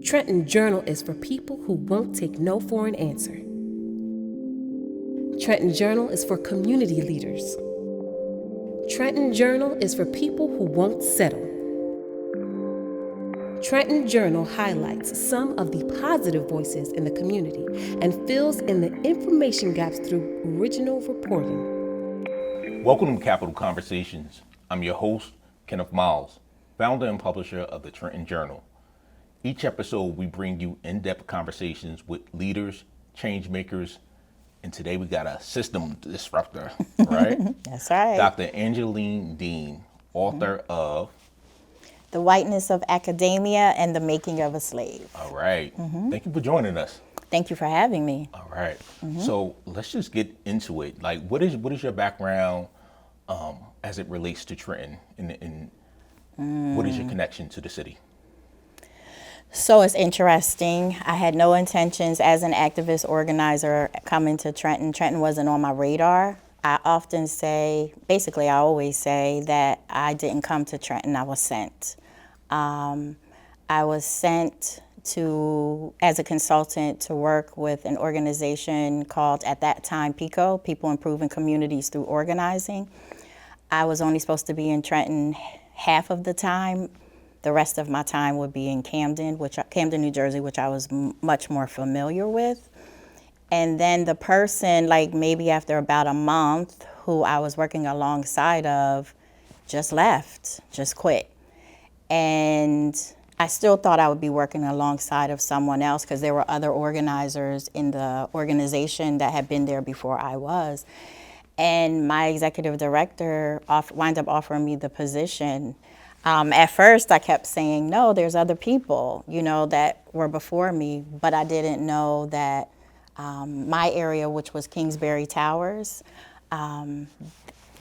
Trenton Journal is for people who won't take no for an answer. Trenton Journal is for community leaders. Trenton Journal is for people who won't settle. Trenton Journal highlights some of the positive voices in the community and fills in the information gaps through original reporting. Welcome to Capital Conversations. I'm your host, Kenneth Miles, founder and publisher of the Trenton Journal. Each episode, we bring you in-depth conversations with leaders, change makers, and today we got a system disruptor, right? That's right. Dr. Angeline Dean, author of The Whiteness of Akkkademia and the Making of a Slave. All right. Thank you for joining us. Thank you for having me. All right. So let's just get into it. Like, what is your background as it relates to Trenton, and what is your connection to the city? So it's interesting. I had no intentions as an activist organizer coming to Trenton. Trenton wasn't on my radar. I often say, basically I always say that I didn't come to Trenton, I was sent. I was sent to, as a consultant, to work with an organization called, at that time, PICO, People Improving Communities Through Organizing. I was only supposed to be in Trenton half of the time. The rest of my time would be in Camden, New Jersey, which I was much more familiar with. And then the person, like maybe after about a month, who I was working alongside of, just left, just quit. And I still thought I would be working alongside of someone else because there were other organizers in the organization that had been there before I was. And my executive director wound up offering me the position. At first, I kept saying, no, there's other people, that were before me, but I didn't know that my area, which was Kingsbury Towers,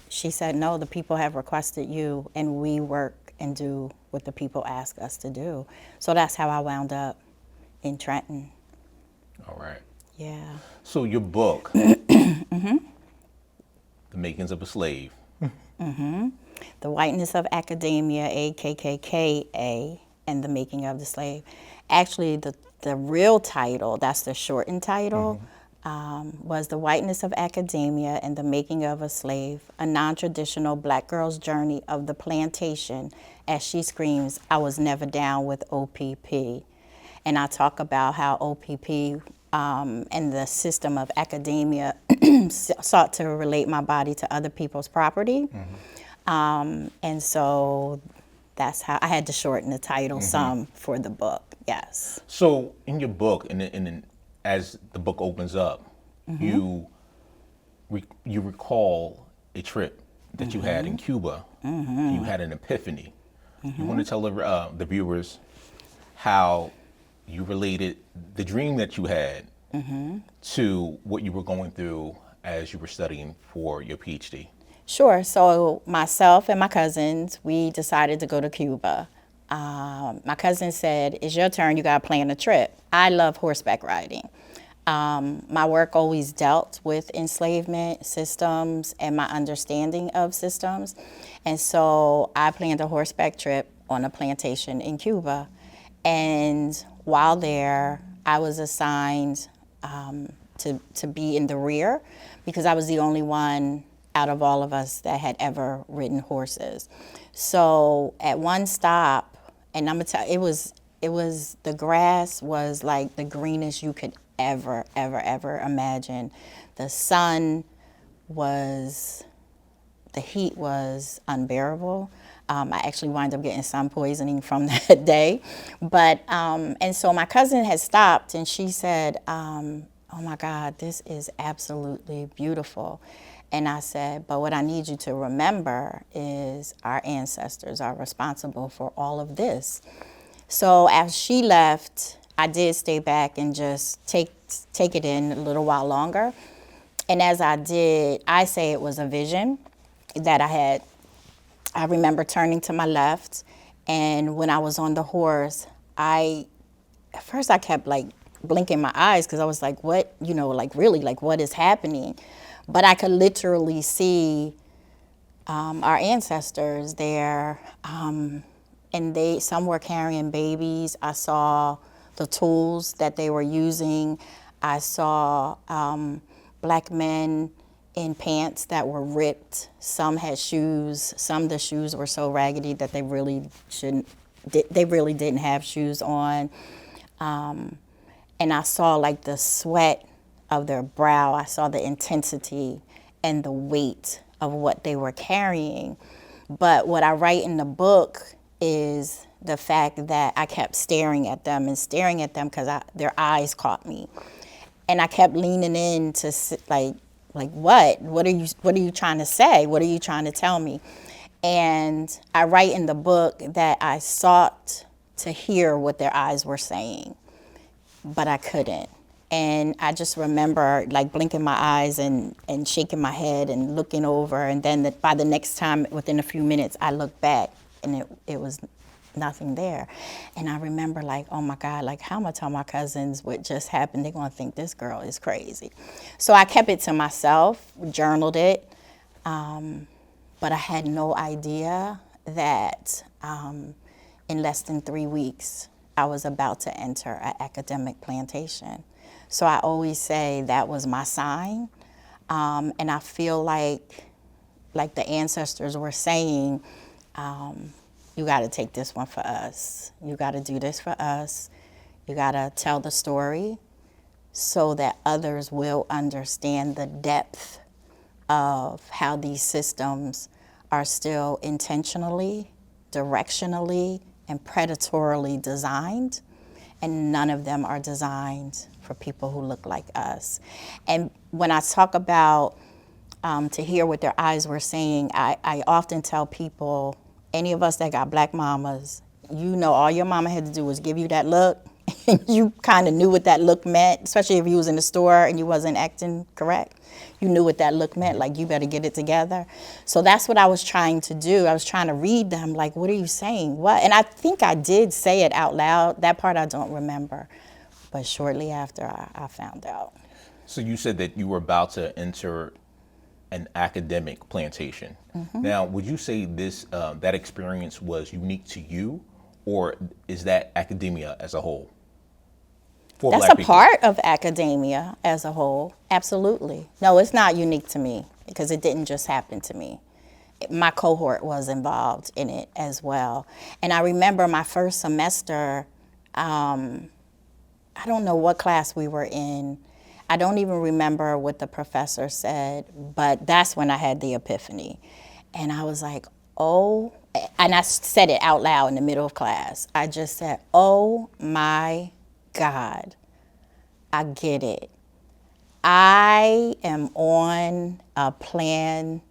she said, no, the people have requested you, and we work and do what the people ask us to do. So that's how I wound up in Trenton. All right. Yeah. So your book, The Makings of a Slave. The Whiteness of Akkkademia, AKKKA, and the Making of the Slave. Actually, the real title, that's the shortened title, was The Whiteness of Akkkademia and the Making of a Slave, a non-traditional Black girl's journey of the plantation as she screams, I was never down with OPP. And I talk about how OPP and the system of academia sought to relate my body to other people's property. And so that's how I had to shorten the title some for the book, yes. So in your book, and as the book opens up, you recall a trip that you had in Cuba. You had an epiphany. You want to tell the viewers how you related the dream that you had to what you were going through as you were studying for your PhD. Sure. So myself and my cousins, we decided to go to Cuba. My cousin said, it's your turn, you got to plan a trip. I love horseback riding. My work always dealt with enslavement systems and my understanding of systems. And so I planned a horseback trip on a plantation in Cuba. And while there, I was assigned to be in the rear because I was the only one out of all of us that had ever ridden horses. So at one stop, and I'm gonna tell it was the grass was like the greenest you could ever imagine. The sun was, the heat was unbearable. I actually wound up getting sun poisoning from that day. But, and so my cousin had stopped and she said, oh my God, this is absolutely beautiful. And I said, but what I need you to remember is our ancestors are responsible for all of this. So as she left, I did stay back and just take it in a little while longer. And as I did, I say it was a vision that I had. I remember turning to my left, and when I was on the horse, at first I kept like blinking my eyes because I was like, what, really, what is happening? But I could literally see our ancestors there and some were carrying babies. I saw the tools that they were using. I saw black men in pants that were ripped. Some had shoes. Some of the shoes were so raggedy that they really didn't have shoes on. And I saw like the sweat of their brow. I saw the intensity and the weight of what they were carrying. But what I write in the book is the fact that I kept staring at them because their eyes caught me. And I kept leaning in to like what are you trying to say? What are you trying to tell me? And I write in the book that I sought to hear what their eyes were saying, but I couldn't. And I just remember like blinking my eyes and shaking my head and looking over. And then by the next time, within a few minutes, I looked back and it was nothing there. And I remember like, oh my God, like how am I gonna tell my cousins what just happened? They're gonna think this girl is crazy. So I kept it to myself, journaled it. But I had no idea that in less than 3 weeks, I was about to enter an academic plantation. So I always say that was my sign. And I feel like the ancestors were saying, you got to take this one for us. You got to do this for us. You got to tell the story so that others will understand the depth of how these systems are still intentionally, directionally, and predatorily designed. And none of them are designed for people who look like us. And when I talk about to hear what their eyes were saying, I often tell people, any of us that got black mamas, you know all your mama had to do was give you that look, and you kind of knew what that look meant, especially if you was in the store and you wasn't acting correct. You knew what that look meant, like you better get it together. So that's what I was trying to do. I was trying to read them, like, what are you saying? What? And I think I did say it out loud. That part I don't remember. But shortly after, I found out. So you said that you were about to enter an academic plantation. Mm-hmm. Now, would you say this that experience was unique to you, or is that Akkkademia as a whole? That's a part of Akkkademia as a whole, absolutely. No, it's not unique to me because it didn't just happen to me. My cohort was involved in it as well. And I remember my first semester, I don't know what class we were in. I don't even remember what the professor said, but that's when I had the epiphany. And I was like, oh, and I said it out loud in the middle of class. I just said, oh my God, I get it. I am on a plantation.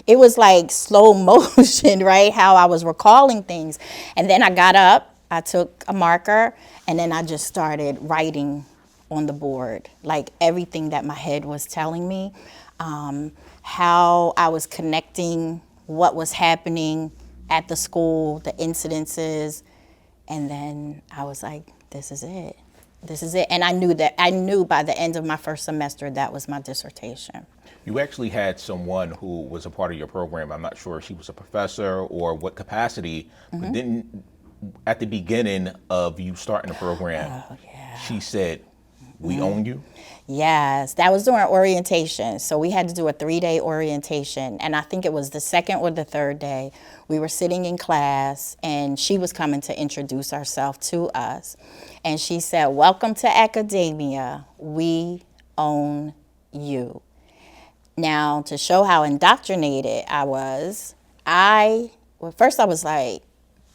It was like slow motion, right? How I was recalling things. And then I got up, I took a marker, and then I just started writing on the board, like everything that my head was telling me, how I was connecting what was happening at the school, the incidences, and then I was like, this is it. This is it. And I knew by the end of my first semester that was my dissertation. You actually had someone who was a part of your program. I'm not sure if she was a professor or what capacity, mm-hmm. but then at the beginning of you starting the program, she said, we own you? Yes, that was during orientation. So we had to do a 3-day orientation. And I think it was the second or the third day. We were sitting in class and she was coming to introduce herself to us. And she said, welcome to Akkkademia. We own you. Now, to show how indoctrinated I was, first I was like,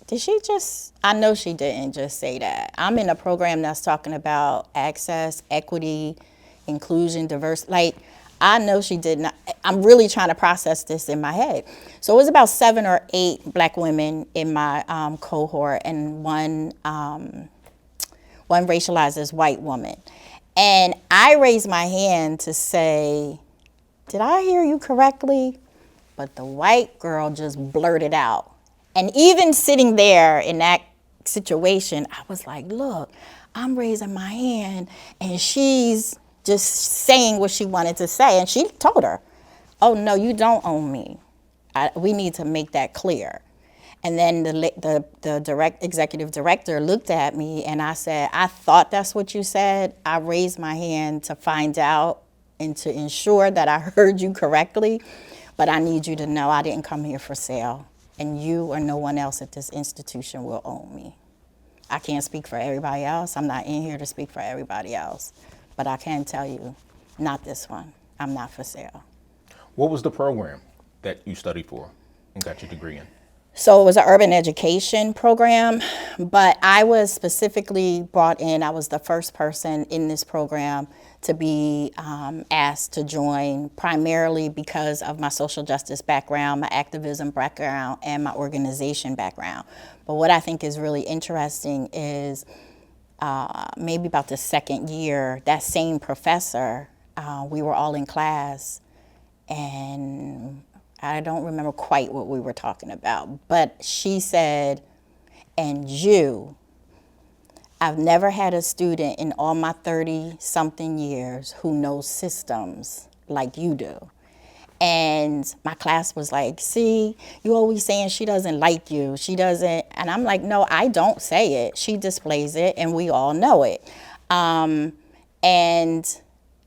did she just, I know she didn't just say that. I'm in a program that's talking about access, equity, inclusion, diversity. Like, I know she did not, I'm really trying to process this in my head. So it was about 7 or 8 black women in my cohort and one racialized as white woman. And I raised my hand to say, did I hear you correctly? But the white girl just blurted out. And even sitting there in that situation, I was like, look, I'm raising my hand and she's just saying what she wanted to say. And she told her, oh, no, you don't own me. We need to make that clear. And then the direct executive director looked at me and I said, I thought that's what you said. I raised my hand to find out and to ensure that I heard you correctly. But I need you to know I didn't come here for sale. And you or no one else at this institution will own me. I can't speak for everybody else. I'm not in here to speak for everybody else. But I can tell you, not this one. I'm not for sale. What was the program that you studied for and got your degree in? So it was an urban education program, but I was specifically brought in. I was the first person in this program to be asked to join, primarily because of my social justice background, my activism background, and my organization background. But what I think is really interesting is maybe about the second year, that same professor, we were all in class, and I don't remember quite what we were talking about, but she said, and you, I've never had a student in all my 30-something years who knows systems like you do. And my class was like, see, you always saying she doesn't like you. She doesn't. And I'm like, no, I don't say it. She displays it, and we all know it. And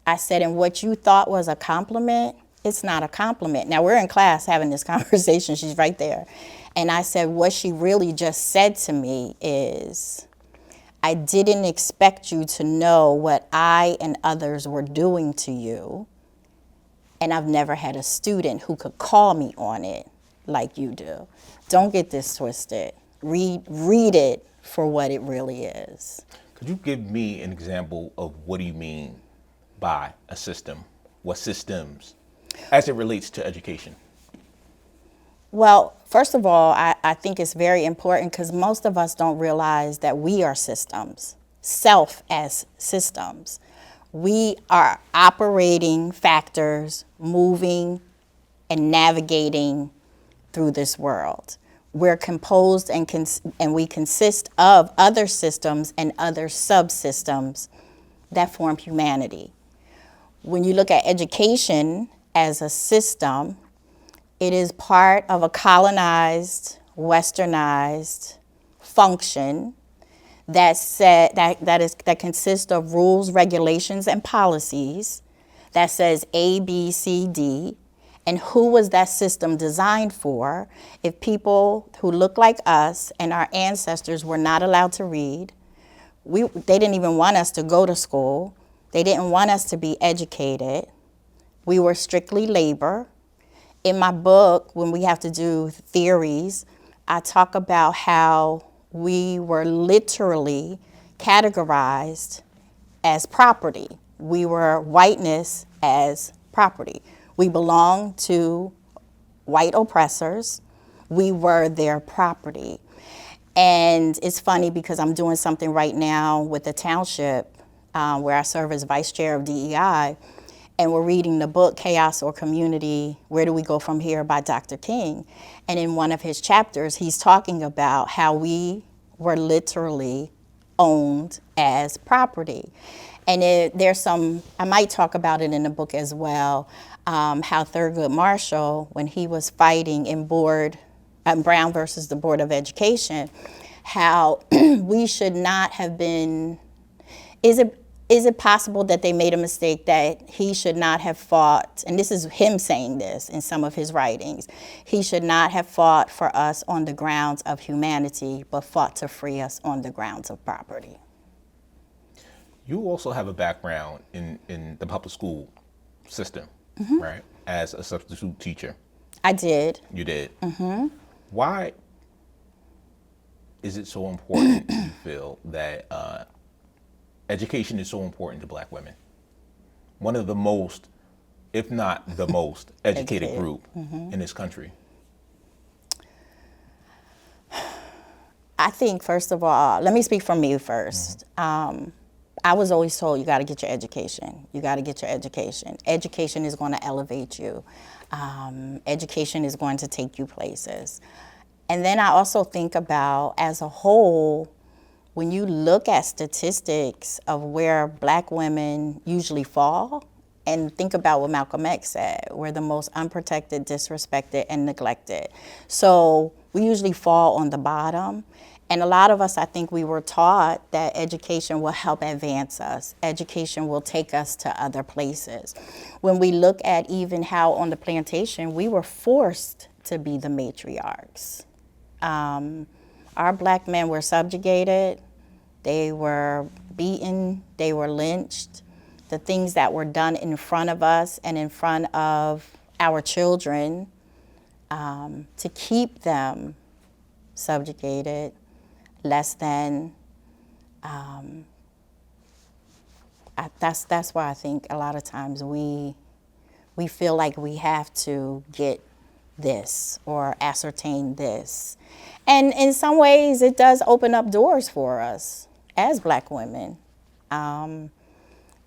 I said, and what you thought was a compliment, it's not a compliment. Now, we're in class having this conversation. She's right there. And I said, what she really just said to me is, I didn't expect you to know what I and others were doing to you. And I've never had a student who could call me on it like you do. Don't get this twisted. Read it for what it really is. Could you give me an example of what do you mean by a system? What systems, as it relates to education? Well, first of all, I think it's very important because most of us don't realize that we are systems, self as systems. We are operating factors, moving and navigating through this world. We're composed and we consist of other systems and other subsystems that form humanity. When you look at education as a system, it is part of a colonized, westernized function that consists of rules, regulations, and policies that says A, B, C, D. And who was that system designed for? If people who look like us and our ancestors were not allowed to read, they didn't even want us to go to school. They didn't want us to be educated. We were strictly labor. In my book, when we have to do theories, I talk about how we were literally categorized as property. We were whiteness as property. We belonged to white oppressors. We were their property. And it's funny because I'm doing something right now with the township where I serve as vice chair of DEI. And we're reading the book, Chaos or Community, Where Do We Go From Here by Dr. King. And in one of his chapters, he's talking about how we were literally owned as property. And I might talk about it in the book as well, how Thurgood Marshall, when he was fighting in Brown versus the Board of Education, how we should not have been, is it possible that they made a mistake that he should not have fought, and this is him saying this in some of his writings, he should not have fought for us on the grounds of humanity, but fought to free us on the grounds of property. You also have a background in the public school system, right? As a substitute teacher. I did. You did? Why is it so important, you feel, that education is so important to Black women? One of the most, if not the most, educated group in this country. I think, first of all, let me speak for me first. I was always told you got to get your education. You got to get your education. Education is going to elevate you. Education is going to take you places. And then I also think about, as a whole, when you look at statistics of where Black women usually fall, and think about what Malcolm X said, we're the most unprotected, disrespected, and neglected. So we usually fall on the bottom. And a lot of us, I think we were taught that education will help advance us. Education will take us to other places. When we look at even how on the plantation, we were forced to be the matriarchs. Our black men were subjugated. They were beaten. They were lynched. The things that were done in front of us and in front of our children to keep them subjugated, less than. That's why I think a lot of times we feel like we have to get this or ascertain this. And in some ways, it does open up doors for us as black women and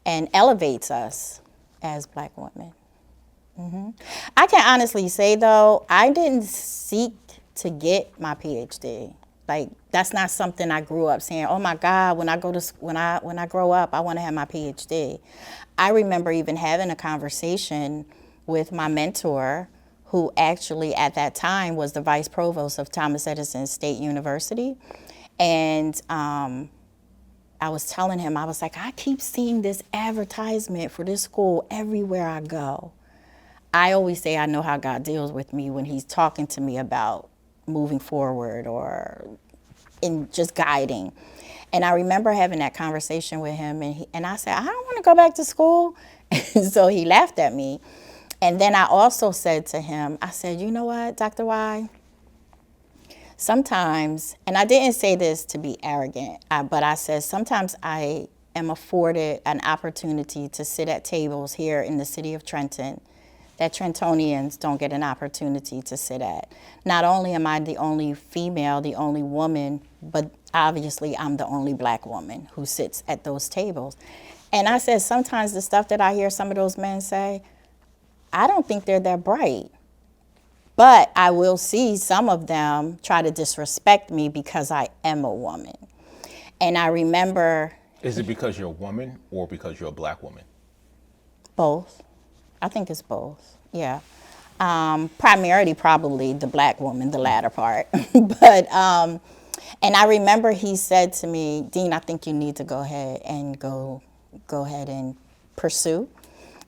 elevates us as black women. I can honestly say, though, I didn't seek to get my PhD. Like, that's not something I grew up saying, oh my God, when I grow up, I want to have my PhD. I remember even having a conversation with my mentor, who actually at that time was the vice provost of Thomas Edison State University. And I was telling him, I was like, I keep seeing this advertisement for this school everywhere I go. I always say I know how God deals with me when he's talking to me about moving forward or in just guiding. And I remember having that conversation with him, and I said, I don't want to go back to school. And so he laughed at me. And then I also said to him, I said, you know what, Dr. Y? Sometimes, and I didn't say this to be arrogant, but I said, sometimes I am afforded an opportunity to sit at tables here in the city of Trenton that Trentonians don't get an opportunity to sit at. Not only am I the only female, the only woman, but obviously I'm the only black woman who sits at those tables. And I said, sometimes the stuff that I hear some of those men say, I don't think they're that bright. But I will see some of them try to disrespect me because I am a woman. And I remember... Is it because you're a woman or because you're a black woman? Both. I think it's both, yeah. Primarily probably the black woman, the latter part. But, and I remember he said to me, Dean, I think you need to go ahead and pursue.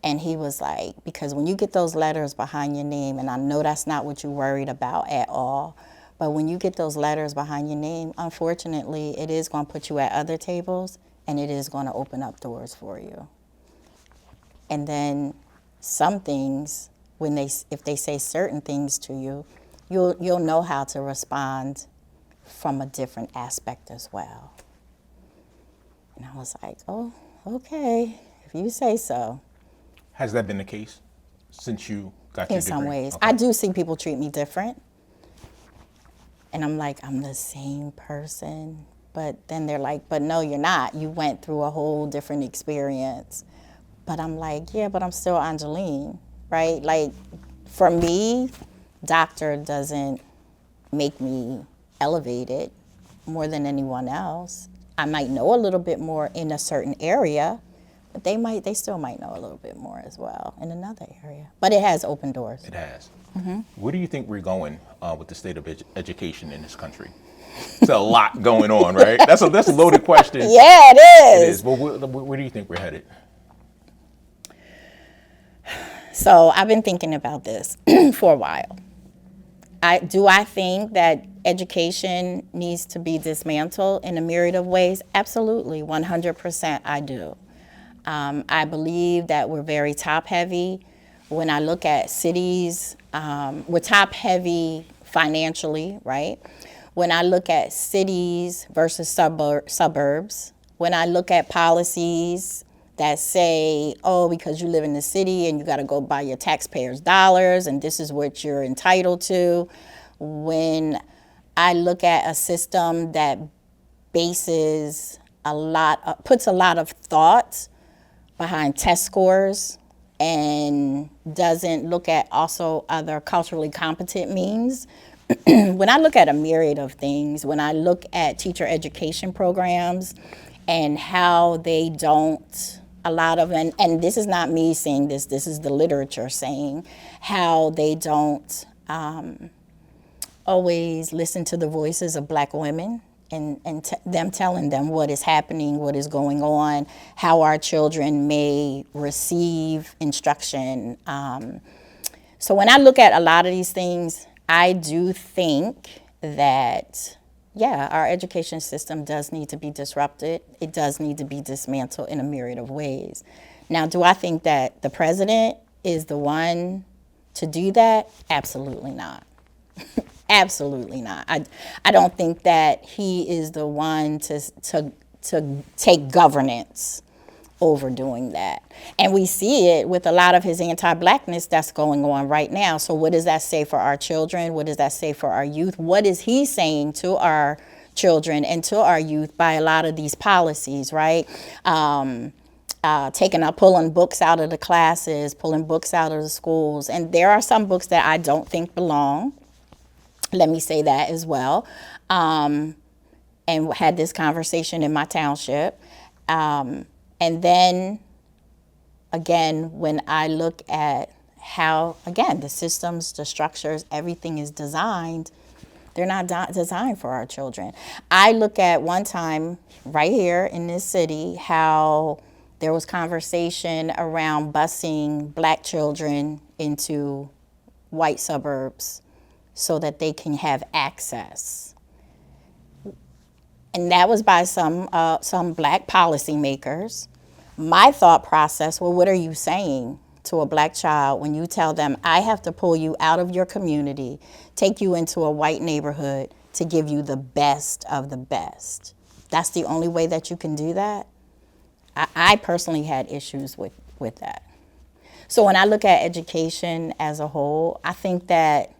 And he was like, because when you get those letters behind your name, and I know that's not what you're worried about at all, but when you get those letters behind your name, unfortunately, it is going to put you at other tables, and it is going to open up doors for you. And then some things, if they say certain things to you, you'll know how to respond from a different aspect as well. And I was like, oh, okay, if you say so. Has that been the case since you got your degree? In some ways. Okay. I do see people treat me different. And I'm like, I'm the same person. But then they're like, but no, you're not. You went through a whole different experience. But I'm like, yeah, but I'm still Angeline, right? Like, for me, doctor doesn't make me elevated more than anyone else. I might know a little bit more in a certain area, but they still might know a little bit more as well in another area. But it has opened doors. It has. Where do you think we're going with the state of education in this country? It's a lot going on, right? That's a loaded question. Yeah, it is. It is. But where do you think we're headed? So I've been thinking about this for a while. Do I think that education needs to be dismantled in a myriad of ways? Absolutely, 100% I do. I believe that we're very top-heavy. When I look at cities, we're top-heavy financially, right? When I look at cities versus suburbs, when I look at policies that say, oh, because you live in the city and you got to go by your taxpayers' dollars and this is what you're entitled to. When I look at a system that puts a lot of thought behind test scores and doesn't look at also other culturally competent means. When I look at a myriad of things, when I look at teacher education programs and how they don't, and this is not me saying this is the literature saying, how they don't always listen to the voices of Black women and them telling them what is happening, what is going on, how our children may receive instruction. So when I look at a lot of these things, I do think that, yeah, our education system does need to be disrupted. It does need to be dismantled in a myriad of ways. Now, do I think that the president is the one to do that? Absolutely not. Absolutely not. I don't think that he is the one to take governance over doing that. And we see it with a lot of his anti-Blackness that's going on right now. So what does that say for our children? What does that say for our youth? What is he saying to our children and to our youth by a lot of these policies, right? Pulling books out of the classes, pulling books out of the schools. And there are some books that I don't think belong. Let me say that as well. And had this conversation in my township. And then, again, when I look at how, again, the systems, the structures, everything is designed, they're not designed for our children. I look at one time right here in this city how there was conversation around busing Black children into white suburbs so that they can have access. And that was by some Black policymakers. My thought process, well, what are you saying to a Black child when you tell them, I have to pull you out of your community, take you into a white neighborhood to give you the best of the best? That's the only way that you can do that? I personally had issues with that. So when I look at education as a whole, I think that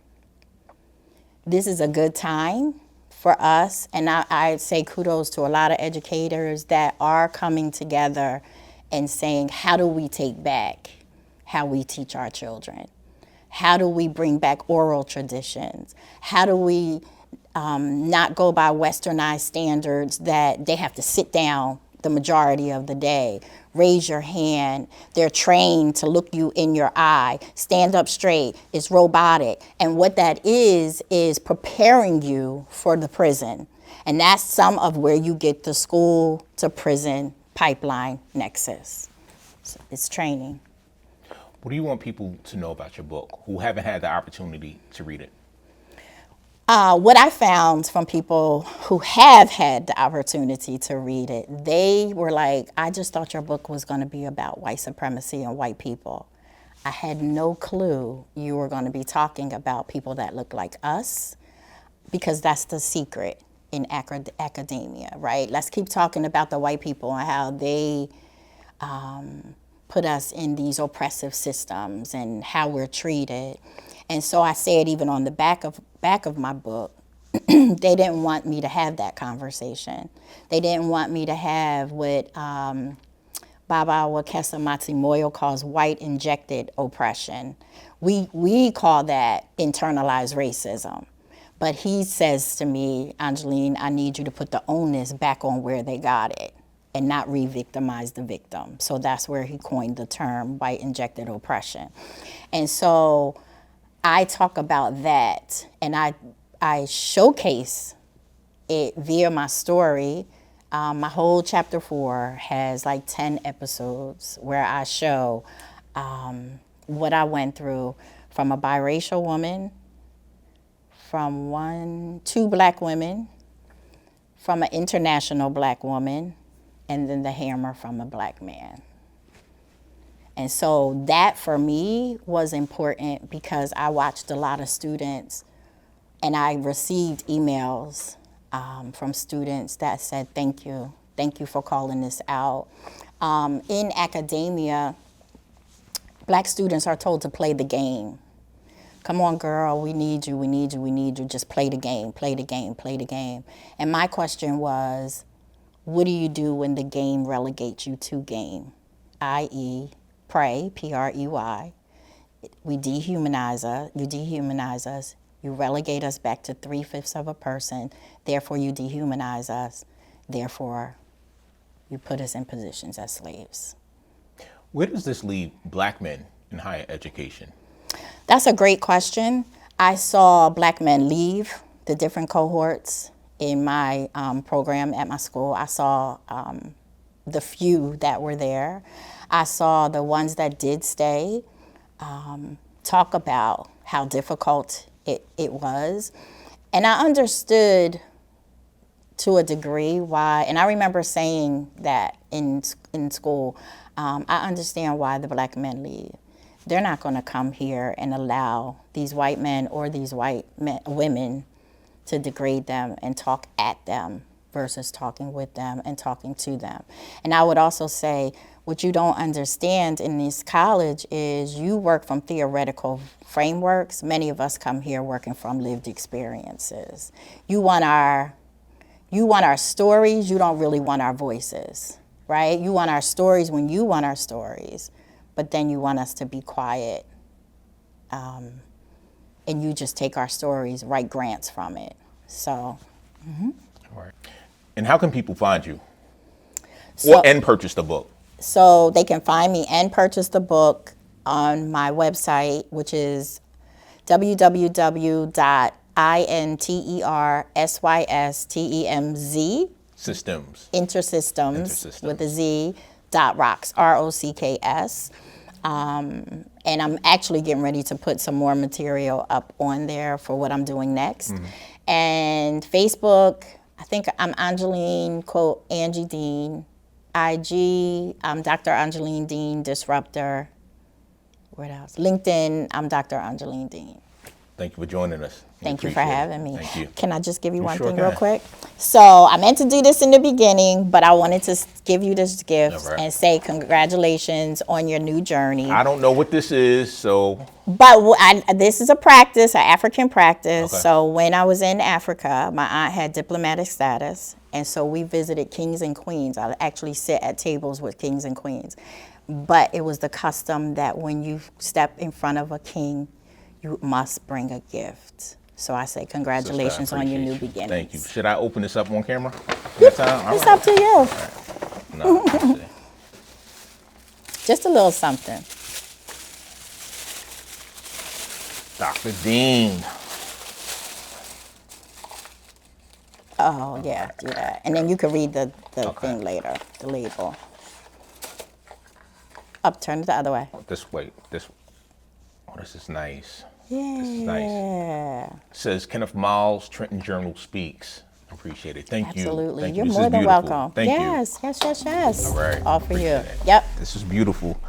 this is a good time for us, and I say kudos to a lot of educators that are coming together and saying, how do we take back how we teach our children? How do we bring back oral traditions? How do we not go by westernized standards that they have to sit down the majority of the day, raise your hand, they're trained to look you in your eye, stand up straight, it's robotic. And what that is preparing you for the prison. And that's some of where you get the school to prison pipeline nexus. So it's training. What do you want people to know about your book who haven't had the opportunity to read it? What I found from people who have had the opportunity to read it, they were like, I just thought your book was going to be about white supremacy and white people. I had no clue you were going to be talking about people that look like us, because that's the secret in academia, right? Let's keep talking about the white people and how they put us in these oppressive systems and how we're treated. And so I say it even on the back of my book. They didn't want me to have that conversation. They didn't want me to have what Baba Wakesa Moyo calls white injected oppression. We call that internalized racism. But he says to me, Angeline, I need you to put the onus back on where they got it and not re-victimize the victim. So that's where he coined the term white injected oppression. And so I talk about that, and I showcase it via my story. My whole chapter 4 has like 10 episodes where I show what I went through from a biracial woman, from 2 Black women, from an international Black woman, and then the hammer from a Black man. And so that for me was important because I watched a lot of students, and I received emails from students that said, thank you for calling this out. In academia, Black students are told to play the game. Come on, girl, we need you, just play the game. And my question was, what do you do when the game relegates you to game, i.e., prey, P-R-E-Y. You dehumanize us, you relegate us back to 3/5 of a person, therefore you dehumanize us, therefore you put us in positions as slaves. Where does this leave Black men in higher education? That's a great question. I saw Black men leave the different cohorts in my program at my school. I saw the few that were there. I saw the ones that did stay talk about how difficult it was. And I understood to a degree why, and I remember saying that in school, I understand why the Black men leave. They're not going to come here and allow these white men or these white women to degrade them and talk at them versus talking with them and talking to them. And I would also say, what you don't understand in this college is you work from theoretical frameworks. Many of us come here working from lived experiences. You want our stories, you don't really want our voices, right? You want our stories when you want our stories, but then you want us to be quiet. And you just take our stories, write grants from it. So. All right. And how can people find you? And purchase the book? So they can find me and purchase the book on my website, which is www.intersystems Intersystems with a Z .rocks ROCKS. And I'm actually getting ready to put some more material up on there for what I'm doing next. And Facebook, I think I'm Angeline, quote, Angie Dean. IG, I'm Dr. Angeline Dean, Disruptor. What else? LinkedIn, I'm Dr. Angeline Dean. Thank you for joining us. Thank you for having me. Thank you. Can I just give you one sure thing can. real quick? So I meant to do this in the beginning, but I wanted to give you this gift and say congratulations on your new journey. I don't know what this is, so. But this is a practice, an African practice. Okay. So when I was in Africa, my aunt had diplomatic status. And so we visited kings and queens. I actually sit at tables with kings and queens. But it was the custom that when you step in front of a king, you must bring a gift. So I say congratulations on your new beginnings. Thank you. Should I open this up on camera? It's up to you. Right. No, just a little something. Dr. Dean. Oh, yeah, do that. And then you can read the thing later, the label. Turn it the other way. This way. This is nice. Yeah. This is nice. It says Kenneth Miles, Trenton Journal speaks. Appreciate it. Thank you. Absolutely. Thank You're you. more than welcome. Thank you. Yes. All right. All for you. That. Yep. This is beautiful.